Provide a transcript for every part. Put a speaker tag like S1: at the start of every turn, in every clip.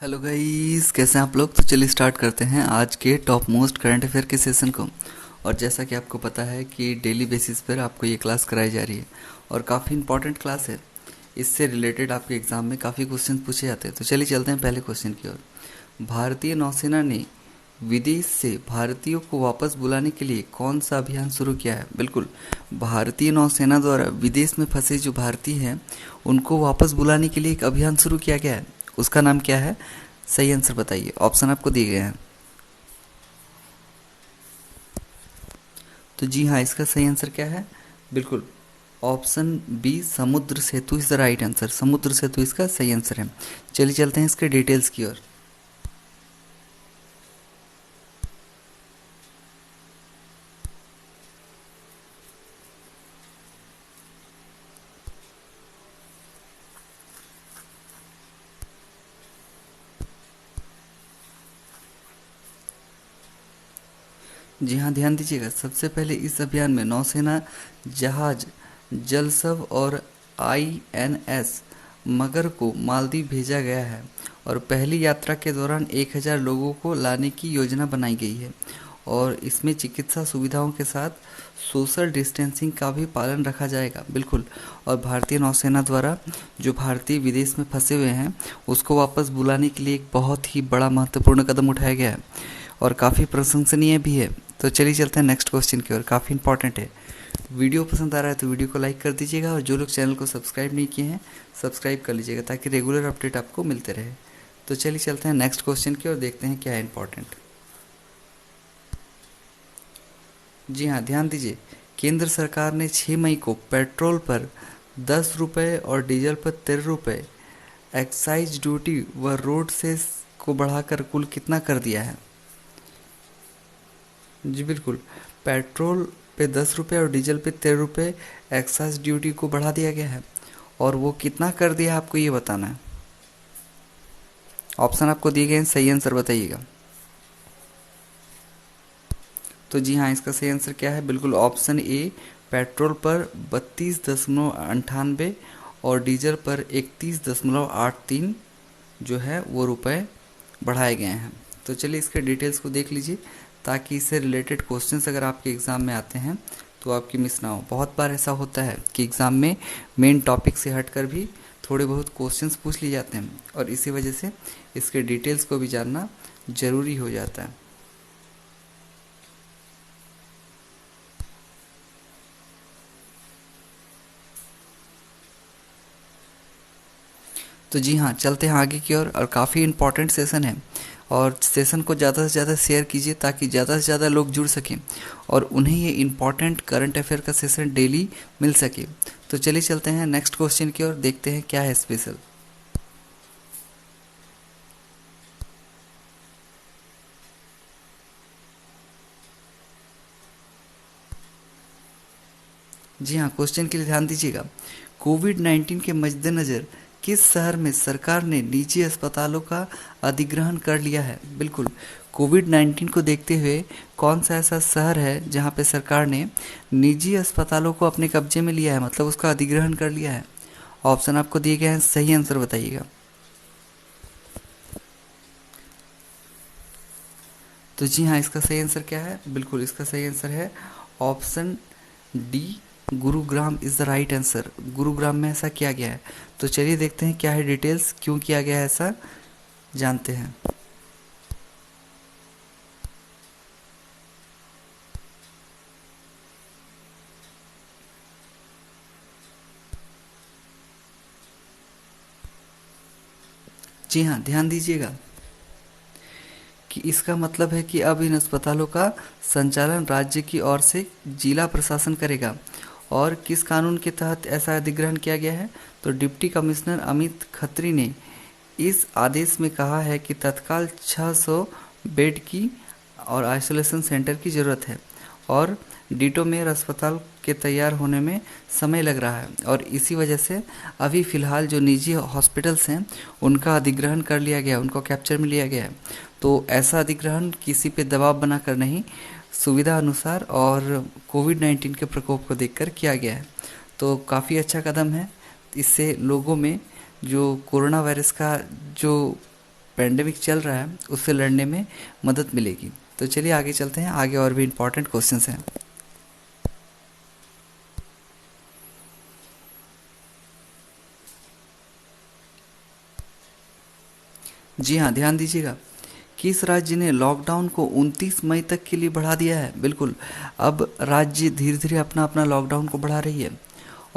S1: Hello guys, कैसे हैं आप लोग। तो चलिए स्टार्ट करते हैं आज के टॉप मोस्ट करंट अफेयर के सेशन को। और जैसा कि आपको पता है कि डेली बेसिस पर आपको ये क्लास कराई जा रही है और काफ़ी इंपॉर्टेंट क्लास है। इससे रिलेटेड आपके एग्ज़ाम में काफ़ी क्वेश्चन पूछे जाते हैं। तो चलिए चलते हैं पहले क्वेश्चन की ओर। भारतीय नौसेना ने विदेश से भारतीयों को वापस बुलाने के लिए कौन सा अभियान शुरू किया है। बिल्कुल, भारतीय नौसेना द्वारा विदेश में फंसे जो भारतीय हैं उनको वापस बुलाने के लिए एक अभियान शुरू किया गया है। उसका नाम क्या है? सही आंसर बताइए। ऑप्शन आपको दिए गए हैं। तो जी हाँ, इसका सही आंसर क्या है? बिल्कुल, ऑप्शन बी समुद्र सेतु इज द राइट आंसर। समुद्र सेतु इसका सही आंसर है। चलिए चलते हैं इसके डिटेल्स की ओर। जी हाँ, ध्यान दीजिएगा। सबसे पहले इस अभियान में नौसेना जहाज जलसव और आईएनएस मगर को मालदीव भेजा गया है और पहली यात्रा के दौरान 1000 लोगों को लाने की योजना बनाई गई है और इसमें चिकित्सा सुविधाओं के साथ सोशल डिस्टेंसिंग का भी पालन रखा जाएगा। बिल्कुल, और भारतीय नौसेना द्वारा जो भारतीय विदेश में फंसे हुए हैं उसको वापस बुलाने के लिए एक बहुत ही बड़ा महत्वपूर्ण कदम उठाया गया है और काफ़ी प्रशंसनीय भी है। तो चलिए चलते हैं नेक्स्ट क्वेश्चन की ओर। काफ़ी इंपॉर्टेंट है। वीडियो पसंद आ रहा है तो वीडियो को लाइक कर दीजिएगा और जो लोग चैनल को सब्सक्राइब नहीं किए हैं सब्सक्राइब कर लीजिएगा ताकि रेगुलर अपडेट आपको मिलते रहे। तो चलिए चलते हैं नेक्स्ट क्वेश्चन की ओर, देखते हैं क्या है इंपॉर्टेंट। जी हाँ, ध्यान दीजिए। केंद्र सरकार ने 6 मई को पेट्रोल पर 10 रुपये और डीजल पर 13 रुपये एक्साइज ड्यूटी व रोड सेस को बढ़ाकर कुल कितना कर दिया है? जी बिल्कुल, पेट्रोल पे 10 रुपये और डीजल पे 13 रुपये एक्साइज ड्यूटी को बढ़ा दिया गया है। और वो कितना कर दिया है आपको ये बताना है। ऑप्शन आपको दिए गए हैं, सही आंसर बताइएगा। तो जी हाँ, इसका सही आंसर क्या है? बिल्कुल, ऑप्शन ए पेट्रोल पर 32.98 और डीजल पर 31.83 जो है वो रुपए बढ़ाए गए हैं। तो चलिए इसके डिटेल्स को देख लीजिए ताकि इससे रिलेटेड क्वेश्चंस अगर आपके एग्ज़ाम में आते हैं तो आपकी मिस ना हो। बहुत बार ऐसा होता है कि एग्ज़ाम में मेन टॉपिक से हटकर भी थोड़े बहुत क्वेश्चंस पूछ लिए जाते हैं और इसी वजह से इसके डिटेल्स को भी जानना ज़रूरी हो जाता है। तो जी हाँ, चलते हैं आगे की ओर और काफ़ी इम्पॉर्टेंट सेशन है और सेशन को ज़्यादा से ज़्यादा शेयर कीजिए ताकि ज़्यादा से ज़्यादा लोग जुड़ सकें और उन्हें ये इम्पॉर्टेंट करंट अफेयर का सेशन डेली मिल सके। तो चलिए चलते हैं नेक्स्ट क्वेश्चन की ओर, देखते हैं क्या है स्पेशल। जी हाँ, क्वेश्चन के लिए ध्यान दीजिएगा। कोविड-19 के मद्देनज़र किस शहर में सरकार ने निजी अस्पतालों का अधिग्रहण कर लिया है? बिल्कुल, कोविड-19 को देखते हुए कौन सा ऐसा शहर है जहाँ पे सरकार ने निजी अस्पतालों को अपने कब्जे में लिया है, मतलब उसका अधिग्रहण कर लिया है? ऑप्शन आपको दिए गए हैं, सही आंसर बताइएगा। तो जी हाँ, इसका सही आंसर क्या है? बिल्कुल, इसका सही आंसर है option D, Gurugram is the right answer. Gurugram में ऐसा किया गया है। तो चलिए देखते हैं क्या है डिटेल्स, क्यों किया गया है ऐसा, जानते हैं। जी हाँ, ध्यान दीजिएगा कि इसका मतलब है कि अब इन अस्पतालों का संचालन राज्य की ओर से जिला प्रशासन करेगा। और किस कानून के तहत ऐसा अधिग्रहण किया गया है? तो डिप्टी कमिश्नर अमित खत्री ने इस आदेश में कहा है कि तत्काल 600 बेड की और आइसोलेशन सेंटर की ज़रूरत है और डिटोमेर अस्पताल के तैयार होने में समय लग रहा है और इसी वजह से अभी फ़िलहाल जो निजी हॉस्पिटल्स हैं उनका अधिग्रहण कर लिया गया, उनको कैप्चर में लिया गया है। तो ऐसा अधिग्रहण किसी पे दबाव बनाकर नहीं, सुविधा अनुसार और कोविड-19 के प्रकोप को देखकर किया गया है। तो काफ़ी अच्छा कदम है। इससे लोगों में जो कोरोना वायरस का जो पेंडेमिक चल रहा है उससे लड़ने में मदद मिलेगी। तो चलिए आगे चलते हैं, आगे और भी इम्पोर्टेंट क्वेश्चंस हैं। जी हाँ, ध्यान दीजिएगा, किस राज्य ने लॉकडाउन को 29 मई तक के लिए बढ़ा दिया है? बिल्कुल, अब राज्य धीरे धीरे अपना अपना लॉकडाउन को बढ़ा रही है।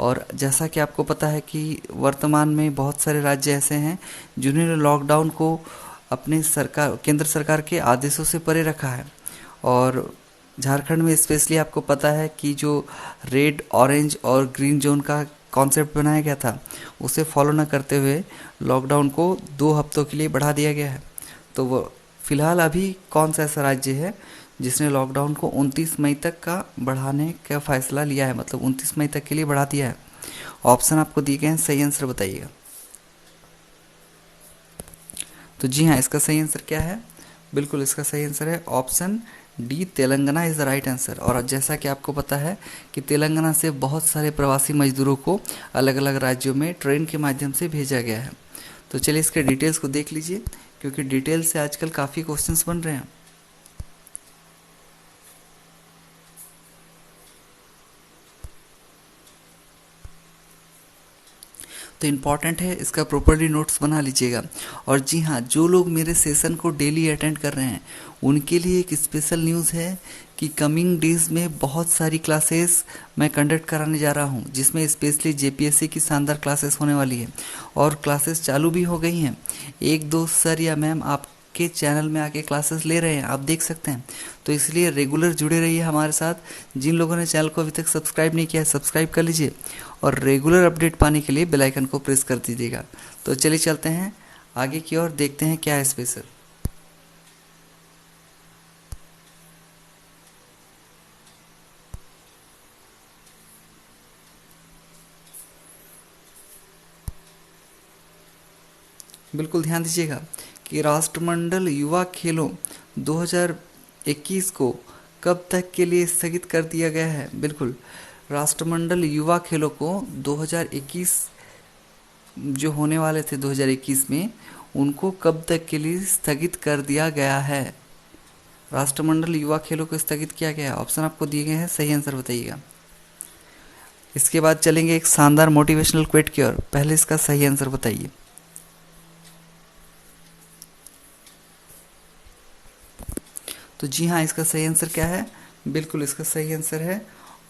S1: और जैसा कि आपको पता है कि वर्तमान में बहुत सारे राज्य ऐसे हैं जिन्होंने लॉकडाउन को अपने सरकार, केंद्र सरकार के आदेशों से परे रखा है। और झारखंड में स्पेशली आपको पता है कि जो रेड, ऑरेंज और ग्रीन जोन का कॉन्सेप्ट बनाया गया था उसे फॉलो न करते हुए लॉकडाउन को 2 हफ्तों के लिए बढ़ा दिया गया है। तो वो फिलहाल अभी कौन सा ऐसा राज्य है जिसने लॉकडाउन को 29 मई तक का बढ़ाने का फैसला लिया है, मतलब 29 मई तक के लिए बढ़ा दिया है? ऑप्शन आपको दिए गए हैं, सही आंसर बताइएगा। तो जी हाँ, इसका सही आंसर क्या है? बिल्कुल इसका सही आंसर है option D, Telangana is the right answer. और जैसा कि आपको पता है कि तेलंगाना से बहुत सारे प्रवासी मजदूरों को अलग अलग राज्यों में ट्रेन के माध्यम से भेजा गया है। तो चलिए इसके डिटेल्स को देख लीजिए, क्योंकि डिटेल से आजकल काफ़ी क्वेश्चंस बन रहे हैं। तो इम्पॉर्टेंट है, इसका प्रॉपर्ली नोट्स बना लीजिएगा। और जी हाँ, जो लोग मेरे सेशन को डेली अटेंड कर रहे हैं उनके लिए एक स्पेशल न्यूज़ है कि कमिंग डेज में बहुत सारी क्लासेस मैं कंडक्ट कराने जा रहा हूँ, जिसमें स्पेशली जेपीएससी की शानदार क्लासेस होने वाली है। और क्लासेस चालू भी हो गई हैं। एक दो सर या मैम आपके चैनल में आके क्लासेस ले रहे हैं, आप देख सकते हैं। तो इसलिए रेगुलर जुड़े रहिए हमारे साथ। जिन लोगों ने चैनल को अभी तक सब्सक्राइब नहीं किया है, सब्सक्राइब कर लीजिए और रेगुलर अपडेट पाने के लिए बेल आइकन को प्रेस कर दीजिएगा। तो चलिए चलते हैं आगे की ओर, देखते हैं क्या है स्पेशल। बिल्कुल ध्यान दीजिएगा कि राष्ट्रमंडल युवा खेलों 2021 को कब तक के लिए स्थगित कर दिया गया है? बिल्कुल, राष्ट्रमंडल युवा खेलों को 2021 जो होने वाले थे 2021 में, उनको कब तक के लिए स्थगित कर दिया गया है? राष्ट्रमंडल युवा खेलों को स्थगित किया गया है। ऑप्शन आपको दिए गए हैं, सही आंसर बताइएगा। इसके बाद चलेंगे एक शानदार मोटिवेशनल क्विट की ओर। पहले इसका सही आंसर बताइए। तो जी हाँ, इसका सही आंसर क्या है? बिल्कुल इसका सही आंसर है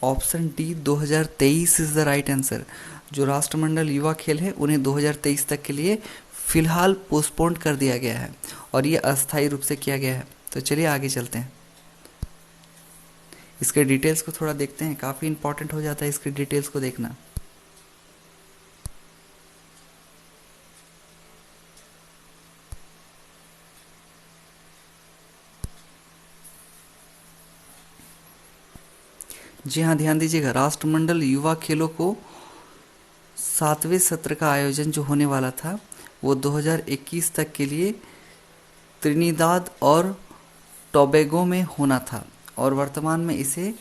S1: option D, 2023 is the right answer. जो राष्ट्रमंडल युवा खेल है उन्हें 2023 तक के लिए फिलहाल पोस्टपोन कर दिया गया है और ये अस्थायी रूप से किया गया है। तो चलिए आगे चलते हैं, इसके डिटेल्स को थोड़ा देखते हैं। काफ़ी इंपॉर्टेंट हो जाता है इसके डिटेल्स को देखना। जी हाँ, ध्यान दीजिएगा, राष्ट्रमंडल युवा खेलों को 7वें सत्र का आयोजन जो होने वाला था वो 2021 तक के लिए त्रिनिदाद और टोबैगो में होना था, और वर्तमान में इसे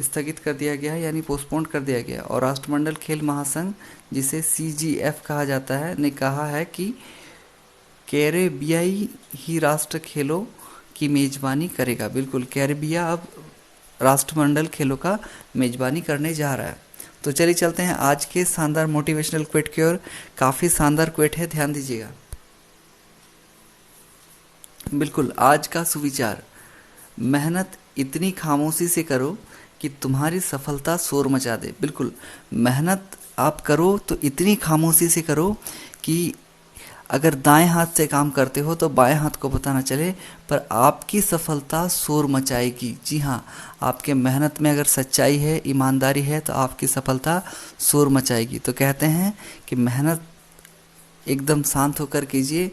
S1: स्थगित कर दिया गया है, यानी पोस्टपोन कर दिया गया। और राष्ट्रमंडल खेल महासंघ, जिसे CGF कहा जाता है, ने कहा है कि कैरेबियाई ही राष्ट्र खेलों की मेजबानी करेगा। बिल्कुल, कैरेबिया अब राष्ट्रमंडल खेलों का मेजबानी करने जा रहा है। तो चलिए चलते हैं आज के शानदार मोटिवेशनल क्विट की ओर। काफ़ी शानदार क्विट है, ध्यान दीजिएगा। बिल्कुल, आज का सुविचार, मेहनत इतनी खामोशी से करो कि तुम्हारी सफलता शोर मचा दे। बिल्कुल, मेहनत आप करो तो इतनी खामोशी से करो कि अगर दाएं हाथ से काम करते हो तो बाएं हाथ को पता ना चले, पर आपकी सफलता शोर मचाएगी। जी हाँ, आपके मेहनत में अगर सच्चाई है, ईमानदारी है, तो आपकी सफलता शोर मचाएगी। तो कहते हैं कि मेहनत एकदम शांत होकर कीजिए,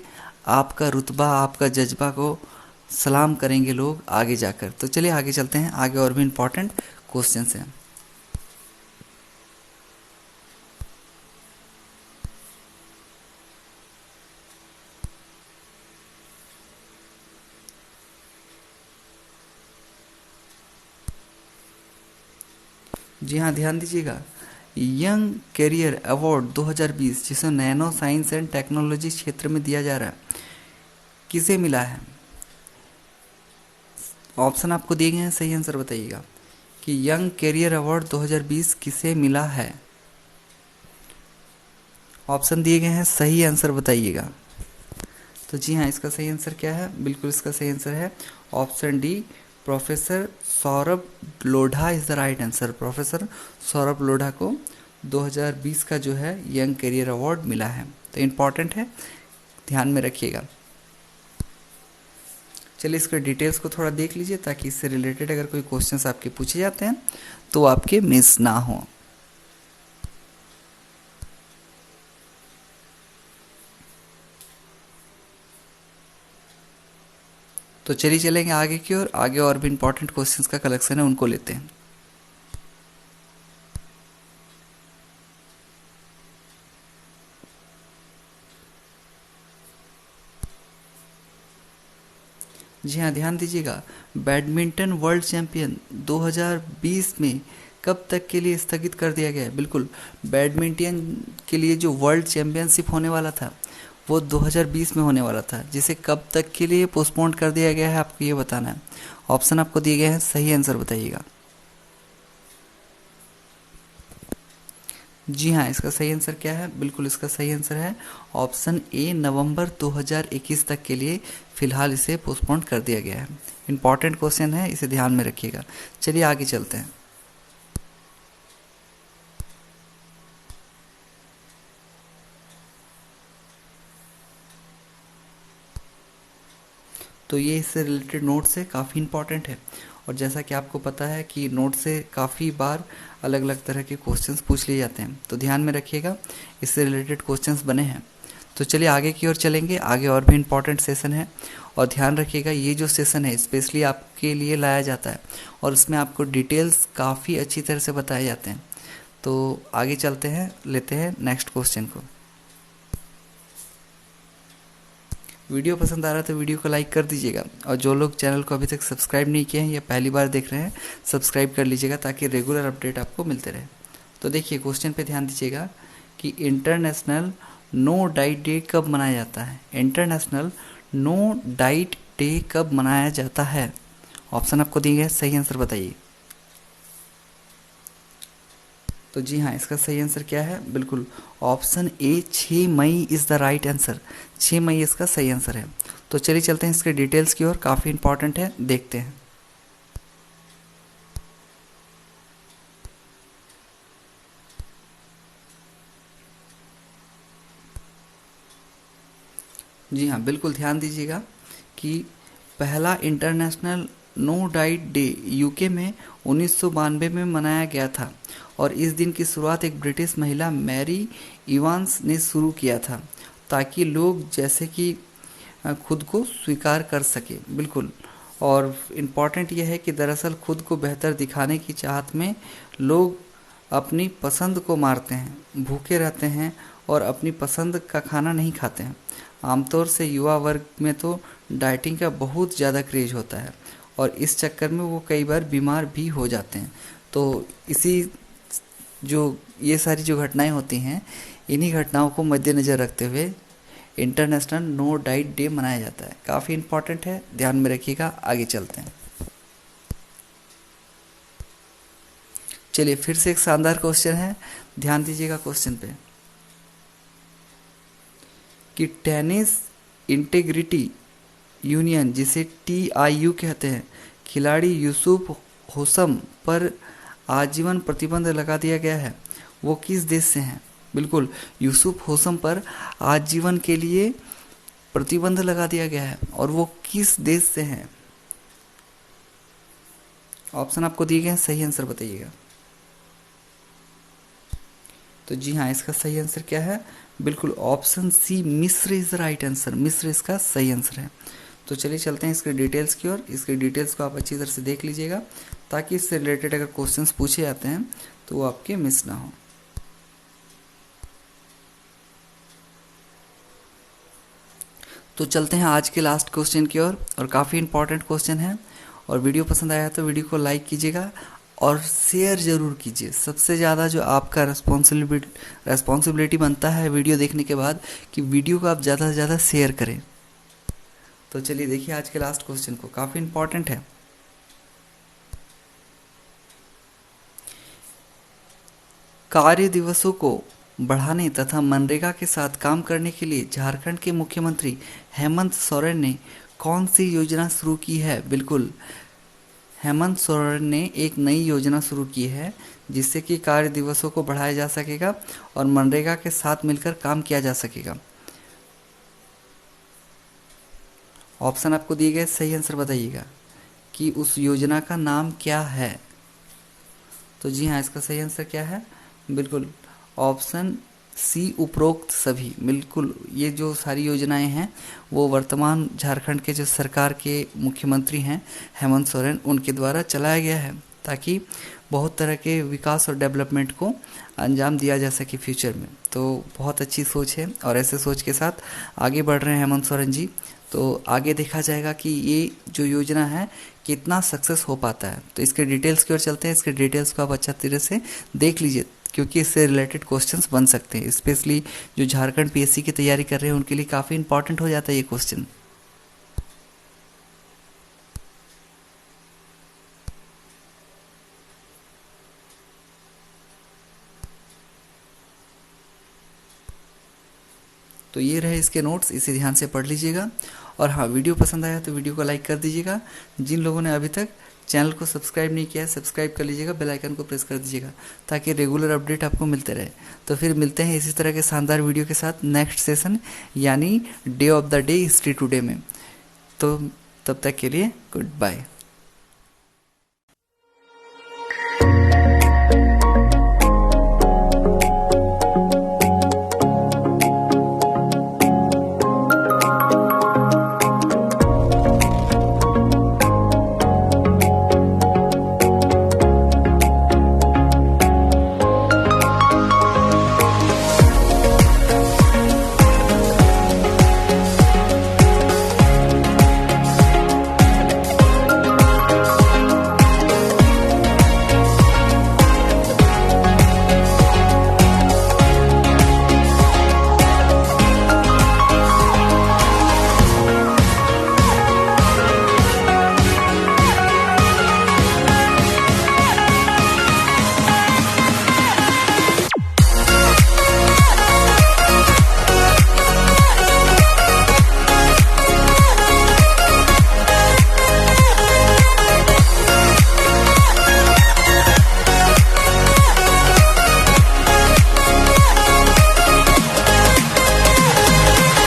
S1: आपका रुतबा, आपका जज्बा को सलाम करेंगे लोग आगे जाकर। तो चलिए आगे चलते हैं, आगे और भी इम्पोर्टेंट क्वेश्चंस हैं। जी हाँ, ध्यान दीजिएगा, यंग कैरियर अवार्ड 2020 जिसे नैनो साइंस एंड टेक्नोलॉजी क्षेत्र में दिया जा रहा है, किसे मिला है? ऑप्शन आपको दिए गए हैं, सही आंसर बताइएगा कि यंग कैरियर अवार्ड 2020 किसे मिला है। ऑप्शन दिए गए हैं, सही आंसर बताइएगा। तो जी हाँ, इसका सही आंसर क्या है? बिल्कुल इसका सही आंसर है option D, professor Saurabh Lodha is the right answer. Professor Saurabh Lodha को 2020 का जो है यंग कैरियर अवार्ड मिला है। तो इम्पॉर्टेंट है, ध्यान में रखिएगा। चलिए इसके डिटेल्स को थोड़ा देख लीजिए ताकि इससे रिलेटेड अगर कोई क्वेश्चंस आपके पूछे जाते हैं तो आपके मिस ना हो। तो चलिए चलेंगे आगे की ओर। आगे और भी इंपॉर्टेंट क्वेश्चंस का कलेक्शन है, उनको लेते हैं। जी हाँ, ध्यान दीजिएगा। बैडमिंटन वर्ल्ड चैंपियन 2020 में कब तक के लिए स्थगित कर दिया गया है? बिल्कुल, बैडमिंटन के लिए जो वर्ल्ड चैंपियनशिप होने वाला था वो 2020 में होने वाला था, जिसे कब तक के लिए पोस्टपोन कर दिया गया है आपको ये बताना है। ऑप्शन आपको दिए गए हैं, सही आंसर बताइएगा। जी हाँ, इसका सही आंसर क्या है? बिल्कुल इसका सही आंसर है ऑप्शन ए, नवंबर 2021 तक के लिए फिलहाल इसे पोस्टपोन कर दिया गया है। इंपॉर्टेंट क्वेश्चन है, इसे ध्यान में रखिएगा। चलिए आगे चलते हैं। तो ये इससे रिलेटेड नोट से काफ़ी इंपॉर्टेंट है, और जैसा कि आपको पता है कि नोट से काफ़ी बार अलग अलग तरह के क्वेश्चंस पूछ लिए जाते हैं, तो ध्यान में रखिएगा, इससे रिलेटेड क्वेश्चंस बने हैं। तो चलिए आगे की ओर चलेंगे। आगे और भी इंपॉर्टेंट सेशन है, और ध्यान रखिएगा ये जो सेशन है स्पेशली आपके लिए लाया जाता है, और इसमें आपको डिटेल्स काफ़ी अच्छी तरह से बताए जाते हैं। तो आगे चलते हैं, लेते हैं नेक्स्ट क्वेश्चन को। वीडियो पसंद आ रहा है तो वीडियो को लाइक कर दीजिएगा, और जो लोग चैनल को अभी तक सब्सक्राइब नहीं किए हैं या पहली बार देख रहे हैं, सब्सक्राइब कर लीजिएगा ताकि रेगुलर अपडेट आपको मिलते रहे। तो देखिए क्वेश्चन पे ध्यान दीजिएगा कि इंटरनेशनल नो डाइट डे कब मनाया जाता है? इंटरनेशनल नो डाइट डे कब मनाया जाता है? ऑप्शन आपको दिए गए, सही आंसर बताइए। तो जी हाँ, इसका सही आंसर क्या है? बिल्कुल option A, 6 May is the right answer. 6 मई इसका सही आंसर है। तो चलिए चलते हैं इसके डिटेल्स की ओर, काफ़ी इंपॉर्टेंट है, देखते हैं। जी हाँ, बिल्कुल ध्यान दीजिएगा कि पहला international no diet day UK में 1992 में मनाया गया था, और इस दिन की शुरुआत एक ब्रिटिश महिला मैरी इवांस ने शुरू किया था, ताकि लोग जैसे कि खुद को स्वीकार कर सके। बिल्कुल, और इम्पॉर्टेंट यह है कि दरअसल खुद को बेहतर दिखाने की चाहत में लोग अपनी पसंद को मारते हैं, भूखे रहते हैं और अपनी पसंद का खाना नहीं खाते हैं। आमतौर से युवा वर्ग में तो डाइटिंग का बहुत ज़्यादा क्रेज होता है, और इस चक्कर में वो कई बार बीमार भी हो जाते हैं। तो इसी जो ये सारी जो घटनाएं होती हैं, इन्हीं घटनाओं को मद्देनज़र रखते हुए इंटरनेशनल नो डाइट डे मनाया जाता है। काफ़ी इंपॉर्टेंट है, ध्यान में रखिएगा। आगे चलते हैं। चलिए फिर से एक शानदार क्वेश्चन है, ध्यान दीजिएगा क्वेश्चन पे कि टेनिस इंटीग्रिटी यूनियन, जिसे TIU कहते हैं, खिलाड़ी यूसुफ होसम पर आजीवन प्रतिबंध लगा दिया गया है। वो किस देश से हैं? बिल्कुल, यूसुफ होसम पर आजीवन के लिए प्रतिबंध लगा दिया गया है, और वो किस देश से हैं? ऑप्शन आपको दिए गए हैं, सही आंसर बताइएगा। तो जी हाँ, इसका सही आंसर क्या है? बिल्कुल ऑप्शन सी, मिस्र इज द राइट आंसर। मिस्र इसका सही आंसर है। तो चलिए चलते हैं इसके डिटेल्स की ओर। इसके डिटेल्स को आप अच्छी तरह से देख लीजिएगा, ताकि इससे रिलेटेड अगर क्वेश्चंस पूछे जाते हैं तो वो आपके मिस ना हो। तो चलते हैं आज के लास्ट क्वेश्चन की ओर, और काफ़ी इंपॉर्टेंट क्वेश्चन है। और वीडियो पसंद आया तो वीडियो को लाइक कीजिएगा और शेयर ज़रूर कीजिए। सबसे ज़्यादा जो आपका रिस्पॉन्सिबिलिटी बनता है वीडियो देखने के बाद, कि वीडियो को आप ज़्यादा से ज़्यादा शेयर करें। तो चलिए देखिए आज के लास्ट क्वेश्चन को, काफ़ी इंपॉर्टेंट है। कार्य दिवसों को बढ़ाने तथा मनरेगा के साथ काम करने के लिए झारखंड के मुख्यमंत्री हेमंत सोरेन ने कौन सी योजना शुरू की है? बिल्कुल, हेमंत सोरेन ने एक नई योजना शुरू की है जिससे कि कार्य दिवसों को बढ़ाया जा सकेगा और मनरेगा के साथ मिलकर काम किया जा सकेगा। ऑप्शन आपको दिए गए, सही आंसर बताइएगा कि उस योजना का नाम क्या है। तो जी हाँ, इसका सही आंसर क्या है? बिल्कुल ऑप्शन सी, उपरोक्त सभी। बिल्कुल, ये जो सारी योजनाएं हैं वो वर्तमान झारखंड के जो सरकार के मुख्यमंत्री हैं हेमंत सोरेन, उनके द्वारा चलाया गया है ताकि बहुत तरह के विकास और डेवलपमेंट को अंजाम दिया जा सके फ्यूचर में। तो बहुत अच्छी सोच है और ऐसे सोच के साथ आगे बढ़ रहे हैं हेमंत सोरेन जी। तो आगे देखा जाएगा कि ये जो योजना है कितना सक्सेस हो पाता है। तो इसके डिटेल्स की ओर चलते हैं। इसके डिटेल्स को आप अच्छा तरह से देख लीजिए क्योंकि इससे रिलेटेड क्वेश्चंस बन सकते हैं। स्पेशली जो झारखंड पीएससी की तैयारी कर रहे हैं उनके लिए काफ़ी इंपॉर्टेंट हो जाता है ये क्वेश्चन। तो ये रहे इसके नोट्स, इसे ध्यान से पढ़ लीजिएगा। और हाँ, वीडियो पसंद आया तो वीडियो को लाइक कर दीजिएगा। जिन लोगों ने अभी तक चैनल को सब्सक्राइब नहीं किया है, सब्सक्राइब कर लीजिएगा, बेल आइकन को प्रेस कर दीजिएगा ताकि रेगुलर अपडेट आपको मिलते रहे। तो फिर मिलते हैं इसी तरह के शानदार वीडियो के साथ नेक्स्ट सेशन यानी day of the day history today में। तो तब तक के लिए गुड बाय।